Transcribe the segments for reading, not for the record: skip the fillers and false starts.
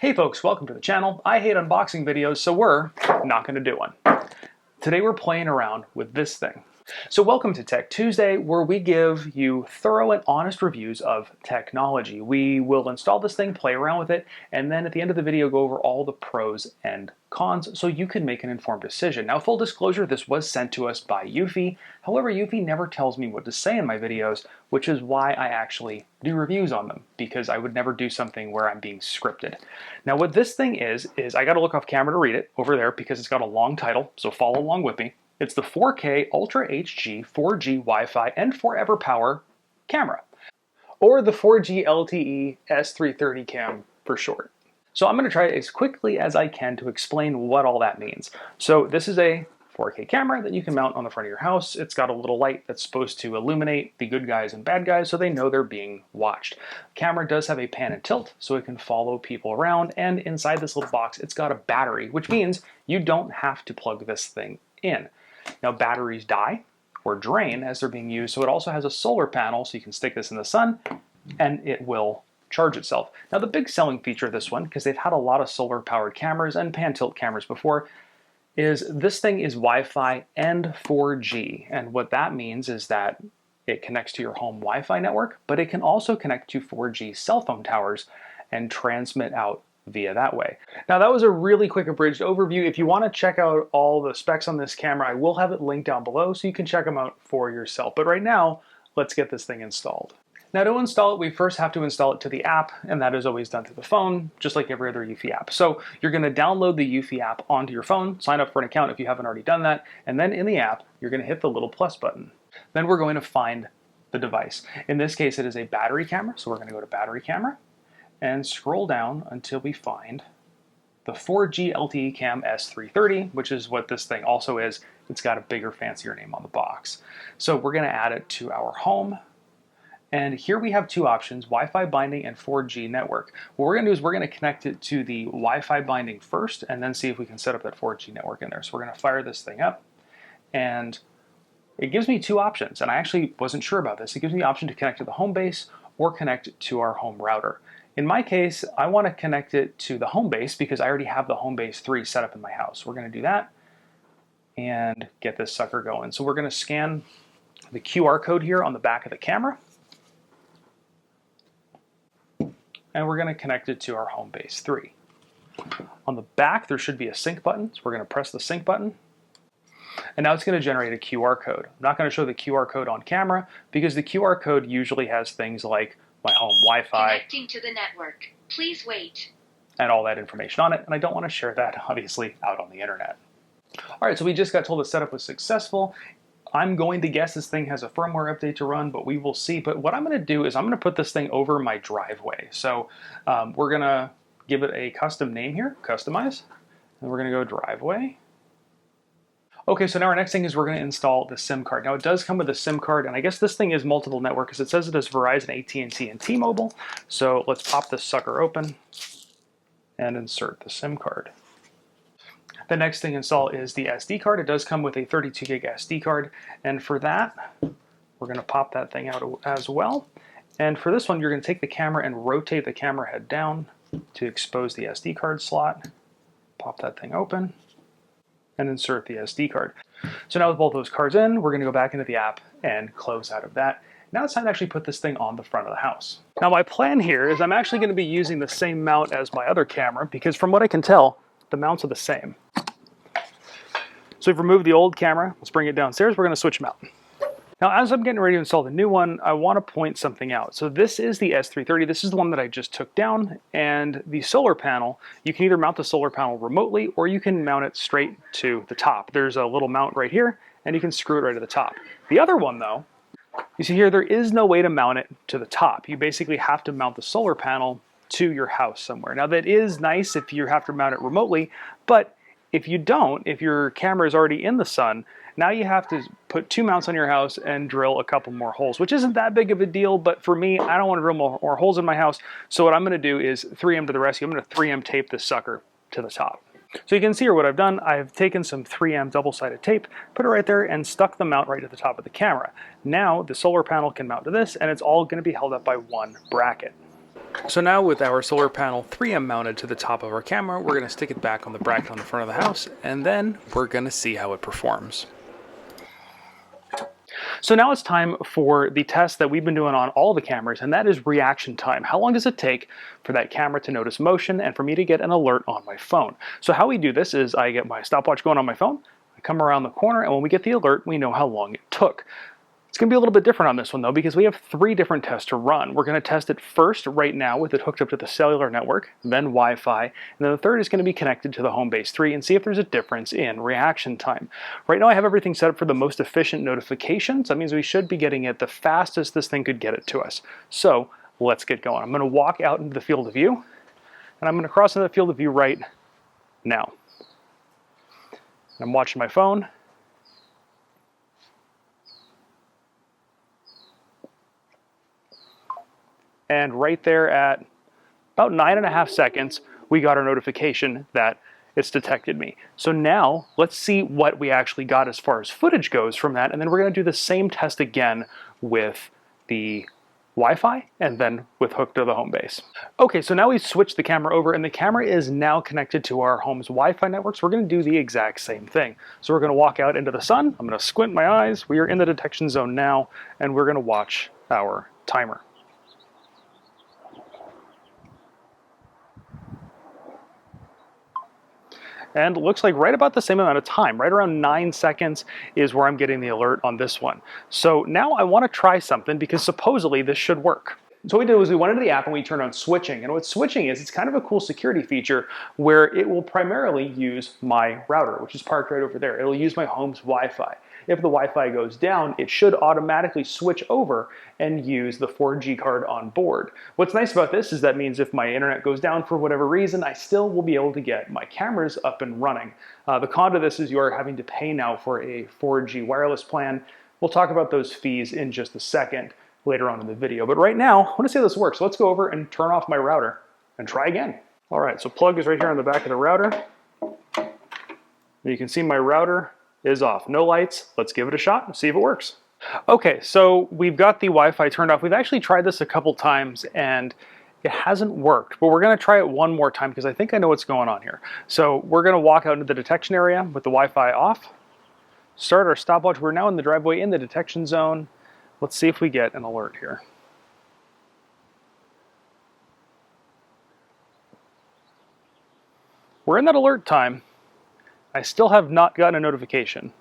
Hey folks, welcome to the channel. I hate unboxing videos, so we're not going to do one. Today we're playing around with this thing. So welcome to Tech Tuesday, where we give you thorough and honest reviews of technology. We will install this thing, play around with it, and then at the end of the video go over all the pros and cons so you can make an informed decision. Now, full disclosure, this was sent to us by Eufy. However, Eufy never tells me what to say in my videos, which is why I actually do reviews on them, because I would never do something where I'm being scripted. Now, what this thing is I got to look off camera to read it over there because it's got a long title, so follow along with me. It's the 4K Ultra HD 4G Wi-Fi and Forever Power camera, or the 4G LTE S330 cam for short. So I'm going to try as quickly as I can to explain what all that means. So this is a 4K camera that you can mount on the front of your house. It's got a little light that's supposed to illuminate the good guys and bad guys so they know they're being watched. The camera does have a pan and tilt so it can follow people around, and inside this little box it's got a battery, which means you don't have to plug this thing in. Now, batteries die or drain as they're being used, so it also has a solar panel so you can stick this in the sun and it will charge itself. Now, the big selling feature of this one, because they've had a lot of solar powered cameras and pan tilt cameras before, is this thing is Wi-Fi and 4G. And what that means is that it connects to your home Wi-Fi network, but it can also connect to 4G cell phone towers and transmit out via that way. Now, that was a really quick abridged overview. If you want to check out all the specs on this camera, I will have it linked down below so you can check them out for yourself. But right now, let's get this thing installed. Now, to install it, we first have to install it to the app, and that is always done through the phone, just like every other Eufy app. So you're going to download the Eufy app onto your phone, sign up for an account if you haven't already done that, and then in the app, you're going to hit the little plus button. Then we're going to find the device. In this case, it is a battery camera, so we're going to go to battery camera and scroll down until we find the 4G LTE Cam S330, which is what this thing also is. It's got a bigger, fancier name on the box. So we're going to add it to our home. And here we have two options, Wi-Fi binding and 4G network. What we're going to do is we're going to connect it to the Wi-Fi binding first and then see if we can set up that 4G network in there. So we're going to fire this thing up, and it gives me two options. And I actually wasn't sure about this. It gives me the option to connect to the Homebase or connect it to our home router. In my case, I want to connect it to the Homebase because I already have the Homebase 3 set up in my house. We're going to do that and get this sucker going. So we're going to scan the QR code here on the back of the camera, and we're going to connect it to our Homebase 3. On the back, there should be a sync button, so we're going to press the sync button, and now it's going to generate a QR code. I'm not going to show the QR code on camera because the QR code usually has things like my home Wi-Fi, connecting to the network. Please wait, and all that information on it, and I don't want to share that, obviously, out on the internet. All right, so we just got told the setup was successful. I'm going to guess this thing has a firmware update to run, but we will see. But what I'm going to do is I'm going to put this thing over my driveway. So we're going to give it a custom name here, customize, and we're going to go driveway. Okay, so now our next thing is we're going to install the SIM card. Now, it does come with a SIM card, and I guess this thing is multiple network because it says it is Verizon, AT&T, and T-Mobile. So let's pop this sucker open and insert the SIM card. The next thing to install is the SD card. It does come with a 32 gig SD card, and for that, we're going to pop that thing out as well. And for this one, you're going to take the camera and rotate the camera head down to expose the SD card slot. Pop that thing open and insert the SD card. So now with both those cards in, we're going to go back into the app and close out of that. Now it's time to actually put this thing on the front of the house. Now my plan here is I'm actually going to be using the same mount as my other camera because from what I can tell, the mounts are the same. So we've removed the old camera. Let's bring it downstairs. We're going to switch them out. Now, as I'm getting ready to install the new one, I want to point something out. So this is the S330. This is the one that I just took down. And the solar panel, you can either mount the solar panel remotely or you can mount it straight to the top. There's a little mount right here, and you can screw it right to the top. The other one, though, you see here, there is no way to mount it to the top. You basically have to mount the solar panel to your house somewhere. Now, that is nice if you have to mount it remotely, but if you don't, if your camera is already in the sun, now you have to put two mounts on your house and drill a couple more holes, which isn't that big of a deal, but for me, I don't want to drill more holes in my house. So what I'm going to do is 3M to the rescue. I'm going to 3M tape this sucker to the top. So you can see here what I've done. I've taken some 3M double-sided tape, put it right there, and stuck the mount right at the top of the camera. Now the solar panel can mount to this, and it's all going to be held up by one bracket. So now with our solar panel 3M mounted to the top of our camera, we're going to stick it back on the bracket on the front of the house, and then we're going to see how it performs. So now it's time for the test that we've been doing on all the cameras, and that is reaction time. How long does it take for that camera to notice motion and for me to get an alert on my phone? So how we do this is I get my stopwatch going on my phone, I come around the corner, and when we get the alert, we know how long it took. It's going to be a little bit different on this one though, because we have 3 different tests to run. We're going to test it first right now with it hooked up to the cellular network, then Wi-Fi, and then the third is going to be connected to the Homebase 3 and see if there's a difference in reaction time. Right now I have everything set up for the most efficient notifications. That means we should be getting it the fastest this thing could get it to us. So let's get going. I'm going to walk out into the field of view, and I'm going to cross into the field of view right now. I'm watching my phone. And right there at about 9.5 seconds, we got our notification that it's detected me. So now let's see what we actually got as far as footage goes from that. And then we're going to do the same test again with the Wi-Fi and then with hooked to the Homebase. Okay, so now we've switched the camera over and the camera is now connected to our home's Wi-Fi network. So we're going to do the exact same thing. So we're going to walk out into the sun. I'm going to squint my eyes. We are in the detection zone now, and we're going to watch our timer. And it looks like right about the same amount of time, right around 9 seconds is where I'm getting the alert on this one. So now I want to try something because supposedly this should work. So what we did was we went into the app and we turned on switching. And what switching is, it's kind of a cool security feature where it will primarily use my router, which is parked right over there. It'll use my home's Wi-Fi. If the Wi-Fi goes down, it should automatically switch over and use the 4G card on board. What's nice about this is that means if my internet goes down for whatever reason, I still will be able to get my cameras up and running. The con to this is you are having to pay now for a 4G wireless plan. We'll talk about those fees in just a second later on in the video. But right now, I want to see how this works. So let's go over and turn off my router and try again. All right, so plug is right here on the back of the router. And you can see my router is off. No lights. Let's give it a shot and see if it works. Okay, so we've got the Wi-Fi turned off. We've actually tried this a couple times and it hasn't worked, but we're going to try it one more time because I think I know what's going on here. So we're going to walk out into the detection area with the Wi-Fi off, start our stopwatch. We're now in the driveway in the detection zone. Let's see if we get an alert here. We're in that alert time. I still have not gotten a notification.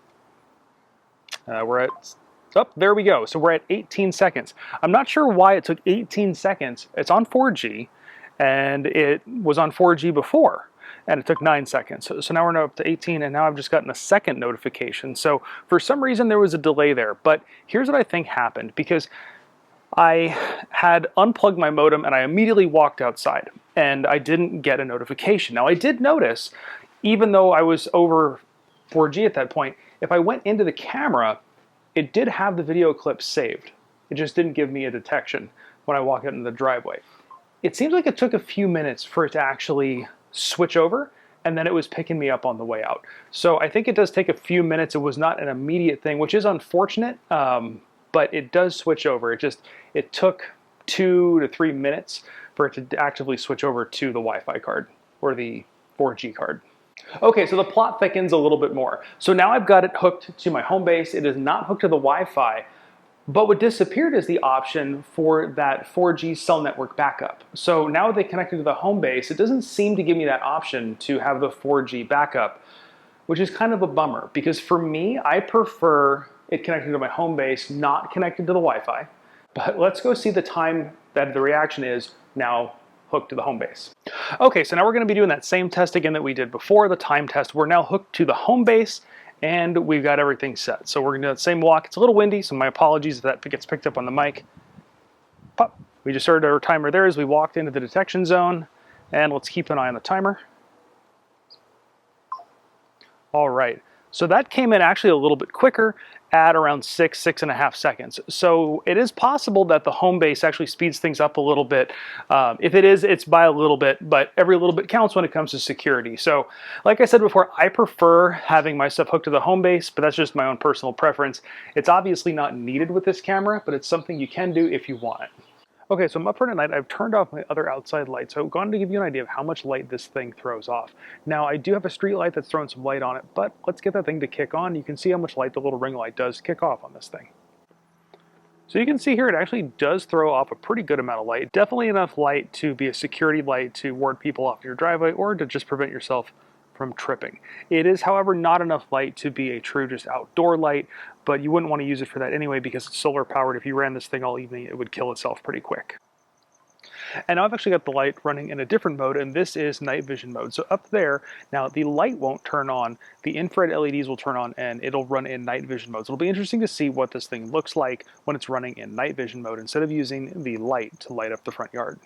We're at, there we go. So we're at 18 seconds. I'm not sure why it took 18 seconds. It's on 4G, and it was on 4G before, and it took 9 seconds. So now we're now up to 18, and now I've just gotten a second notification. So for some reason, there was a delay there. But here's what I think happened, because I had unplugged my modem, and I immediately walked outside, and I didn't get a notification. Now, I did notice, even though I was over 4G at that point, if I went into the camera, it did have the video clip saved. It just didn't give me a detection when I walked out into the driveway. It seems like it took a few minutes for it to actually switch over, and then it was picking me up on the way out. So I think it does take a few minutes. It was not an immediate thing, which is unfortunate, but it does switch over. It took 2 to 3 minutes for it to actively switch over to the Wi-Fi card or the 4G card. Okay, so the plot thickens a little bit more. So now I've got it hooked to my Homebase. It is not hooked to the Wi-Fi, but what disappeared is the option for that 4G cell network backup. So now they connected to the Homebase, it doesn't seem to give me that option to have the 4G backup, which is kind of a bummer because for me, I prefer it connected to my Homebase, not connected to the Wi-Fi. But let's go see the time that the reaction is now hooked to the Homebase. Okay, so now we're going to be doing that same test again that we did before, the time test. We're now hooked to the Homebase and we've got everything set. So we're going to do that same walk. It's a little windy, so my apologies if that gets picked up on the mic. Pop. We just started our timer there as we walked into the detection zone, and let's keep an eye on the timer. All right, so that came in actually a little bit quicker at around 6.5 seconds. So it is possible that the Homebase actually speeds things up a little bit. If it is, it's by a little bit, but every little bit counts when it comes to security. So like I said before, I prefer having my stuff hooked to the Homebase, but that's just my own personal preference. It's obviously not needed with this camera, but it's something you can do if you want it. Okay, so I'm up for tonight. I've turned off my other outside lights, so I'm going to give you an idea of how much light this thing throws off. Now, I do have a street light that's throwing some light on it, but let's get that thing to kick on. You can see how much light the little ring light does kick off on this thing. So you can see here it actually does throw off a pretty good amount of light. Definitely enough light to be a security light to ward people off your driveway or to just prevent yourself from tripping. It is, however, not enough light to be a true just outdoor light, but you wouldn't want to use it for that anyway because it's solar powered. If you ran this thing all evening, it would kill itself pretty quick. And now I've actually got the light running in a different mode, and this is night vision mode. So up there, now the light won't turn on, the infrared LEDs will turn on, and it'll run in night vision mode. So it'll be interesting to see what this thing looks like when it's running in night vision mode instead of using the light to light up the front yard.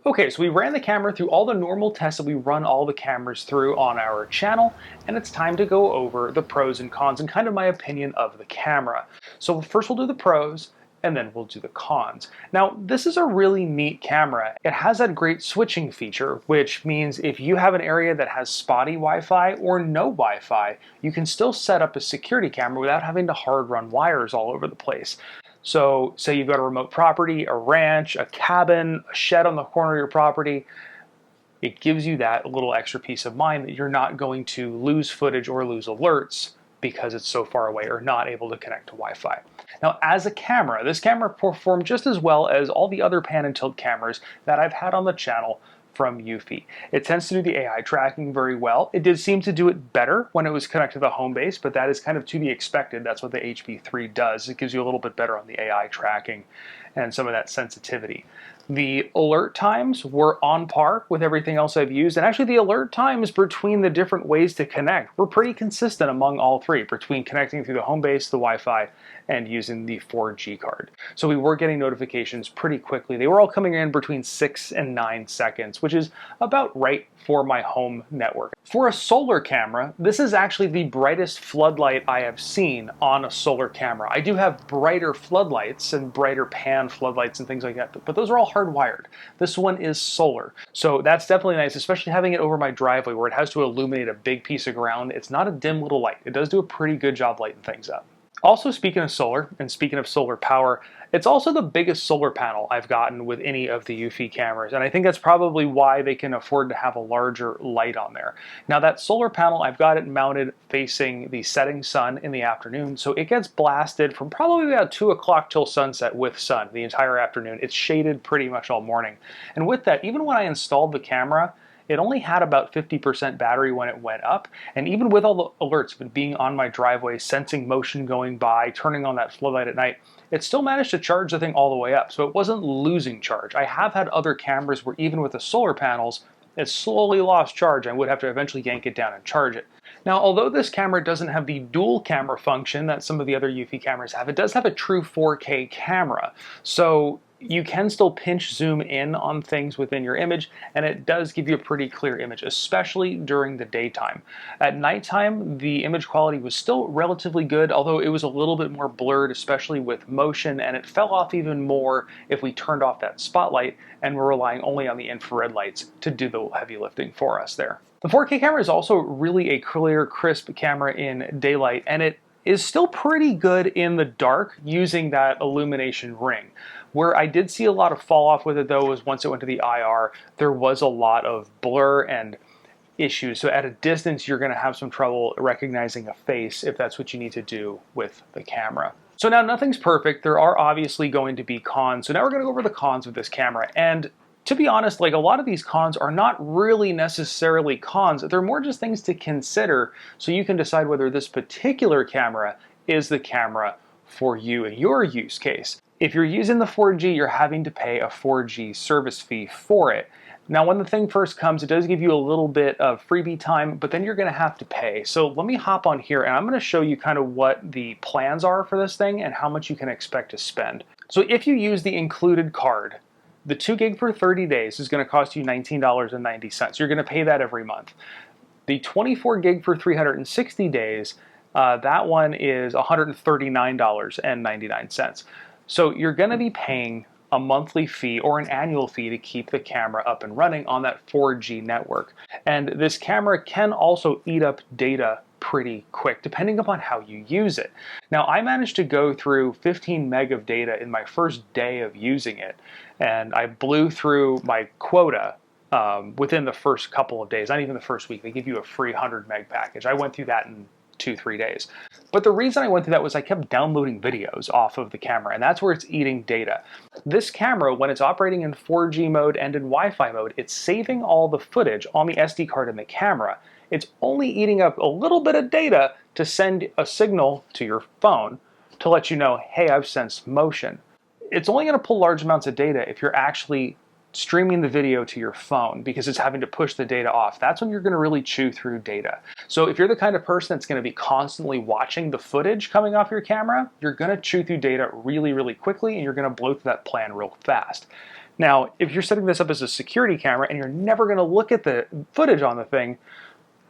Okay, so we ran the camera through all the normal tests that we run all the cameras through on our channel, and it's time to go over the pros and cons and kind of my opinion of the camera. So first we'll do the pros, and then we'll do the cons. Now, this is a really neat camera. It has that great switching feature, which means if you have an area that has spotty Wi-Fi or no Wi-Fi, you can still set up a security camera without having to hard run wires all over the place. So say you've got a remote property, a ranch, a cabin, a shed on the corner of your property, it gives you that little extra peace of mind that you're not going to lose footage or lose alerts because it's so far away or not able to connect to Wi-Fi. Now, as a camera, this camera performed just as well as all the other pan and tilt cameras that I've had on the channel from Eufy. It tends to do the AI tracking very well. It did seem to do it better when it was connected to the Homebase, but that is kind of to be expected. That's what the HB3 does. It gives you a little bit better on the AI tracking and some of that sensitivity. The alert times were on par with everything else I've used, and actually the alert times between the different ways to connect were pretty consistent among all three, between connecting through the Homebase, the Wi-Fi, and using the 4G card. So we were getting notifications pretty quickly. They were all coming in between 6 and 9 seconds, which is about right for my home network. For a solar camera, this is actually the brightest floodlight I have seen on a solar camera. I do have brighter floodlights and brighter pan floodlights and things like that, but those are all hardwired. This one is solar. So that's definitely nice, especially having it over my driveway where it has to illuminate a big piece of ground. It's not a dim little light. It does do a pretty good job lighting things up. Also, speaking of solar, and speaking of solar power, it's also the biggest solar panel I've gotten with any of the Eufy cameras, and I think that's probably why they can afford to have a larger light on there. Now that solar panel, I've got it mounted facing the setting sun in the afternoon, so it gets blasted from probably about 2 o'clock till sunset with sun the entire afternoon. It's shaded pretty much all morning. And with that, even when I installed the camera, it only had about 50% battery when it went up, and even with all the alerts of it being on my driveway, sensing motion going by, turning on that floodlight at night, it still managed to charge the thing all the way up, so it wasn't losing charge. I have had other cameras where even with the solar panels, it slowly lost charge and would have to eventually yank it down and charge it. Now, although this camera doesn't have the dual camera function that some of the other Eufy cameras have, it does have a true 4K camera. So you can still pinch zoom in on things within your image, and it does give you a pretty clear image, especially during the daytime. At nighttime, the image quality was still relatively good, although it was a little bit more blurred, especially with motion, and it fell off even more if we turned off that spotlight and were relying only on the infrared lights to do the heavy lifting for us there. The 4K camera is also really a clear, crisp camera in daylight, and it is still pretty good in the dark using that illumination ring. Where I did see a lot of fall off with it though was once it went to the IR, there was a lot of blur and issues. So at a distance, you're gonna have some trouble recognizing a face if that's what you need to do with the camera. So now nothing's perfect. There are obviously going to be cons. So now we're gonna go over the cons of this camera. And to be honest, like a lot of these cons are not really necessarily cons. They're more just things to consider so you can decide whether this particular camera is the camera for you and your use case. If you're using the 4G, you're having to pay a 4G service fee for it. Now, when the thing first comes, it does give you a little bit of freebie time, but then you're gonna have to pay. So let me hop on here and I'm gonna show you kind of what the plans are for this thing and how much you can expect to spend. So if you use the included card, the 2 gig for 30 days is gonna cost you $19.90. You're gonna pay that every month. The 24 gig for 360 days, that one is $139.99. So you're gonna be paying a monthly fee or an annual fee to keep the camera up and running on that 4G network. And this camera can also eat up data pretty quick, depending upon how you use it. Now, I managed to go through 15 meg of data in my first day of using it, and I blew through my quota within the first couple of days, not even the first week. They give you a free 100 meg package. I went through that in 2-3 days. But the reason I went through that was I kept downloading videos off of the camera, and that's where it's eating data. This camera, when it's operating in 4G mode and in Wi-Fi mode, it's saving all the footage on the SD card in the camera. It's only eating up a little bit of data to send a signal to your phone to let you know, hey, I've sensed motion. It's only going to pull large amounts of data if you're actually streaming the video to your phone, because it's having to push the data off. That's when you're going to really chew through data. So if you're the kind of person that's going to be constantly watching the footage coming off your camera, you're going to chew through data really, really quickly, and you're going to blow through that plan real fast. Now, if you're setting this up as a security camera and you're never going to look at the footage on the thing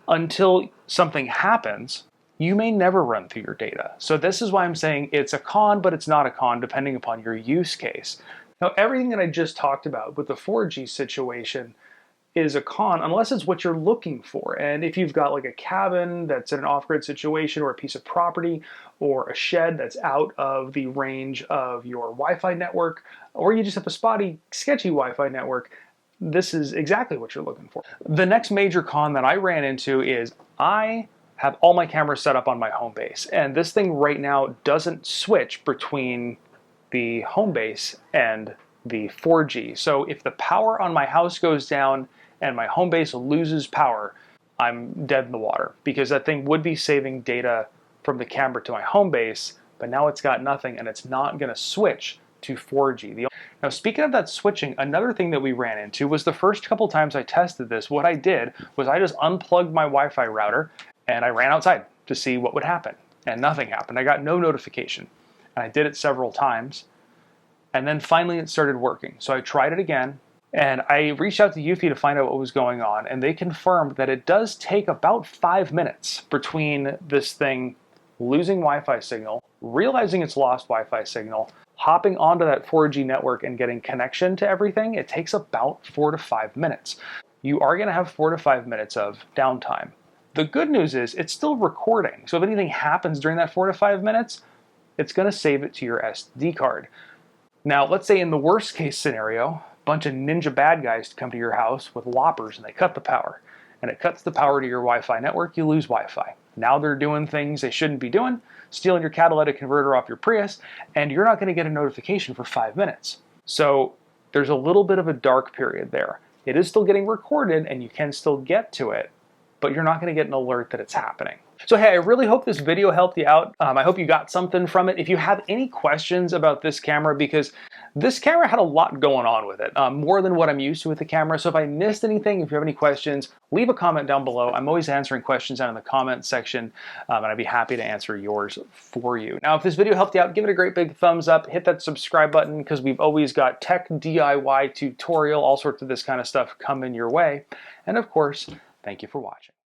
until something happens, you may never run through your data. So this is why I'm saying it's a con, but it's not a con depending upon your use case. Now, everything that I just talked about with the 4G situation is a con unless it's what you're looking for. And if you've got like a cabin that's in an off-grid situation, or a piece of property, or a shed that's out of the range of your Wi-Fi network, or you just have a spotty, sketchy Wi-Fi network, this is exactly what you're looking for. The next major con that I ran into is I have all my cameras set up on my Homebase, and this thing right now doesn't switch between the Homebase and the 4G. So if the power on my house goes down and my Homebase loses power, I'm dead in the water, because that thing would be saving data from the camera to my Homebase, but now it's got nothing and it's not going to switch to 4G. Now, speaking of that switching, another thing that we ran into was the first couple times I tested this, what I did was I just unplugged my Wi-Fi router and I ran outside to see what would happen, and nothing happened. I got no notification. And I did it several times, and then finally it started working. So I tried it again, and I reached out to Eufy to find out what was going on, and they confirmed that it does take about 5 minutes between this thing losing Wi-Fi signal, realizing it's lost Wi-Fi signal, hopping onto that 4G network and getting connection to everything. It takes about 4 to 5 minutes. You are going to have 4 to 5 minutes of downtime. The good news is it's still recording. So if anything happens during that 4 to 5 minutes, it's going to save it to your SD card. Now, let's say in the worst case scenario, a bunch of ninja bad guys come to your house with loppers and they cut the power. And it cuts the power to your Wi-Fi network, you lose Wi-Fi. Now they're doing things they shouldn't be doing, stealing your catalytic converter off your Prius, and you're not going to get a notification for 5 minutes. So there's a little bit of a dark period there. It is still getting recorded and you can still get to it, but you're not going to get an alert that it's happening. So hey, I really hope this video helped you out. I hope you got something from it. If you have any questions about this camera, because this camera had a lot going on with it, more than what I'm used to with the camera. So if I missed anything, if you have any questions, leave a comment down below. I'm always answering questions down in the comment section, and I'd be happy to answer yours for you. Now, if this video helped you out, give it a great big thumbs up, hit that subscribe button, because we've always got tech, DIY, tutorial, all sorts of this kind of stuff coming your way. And of course, thank you for watching.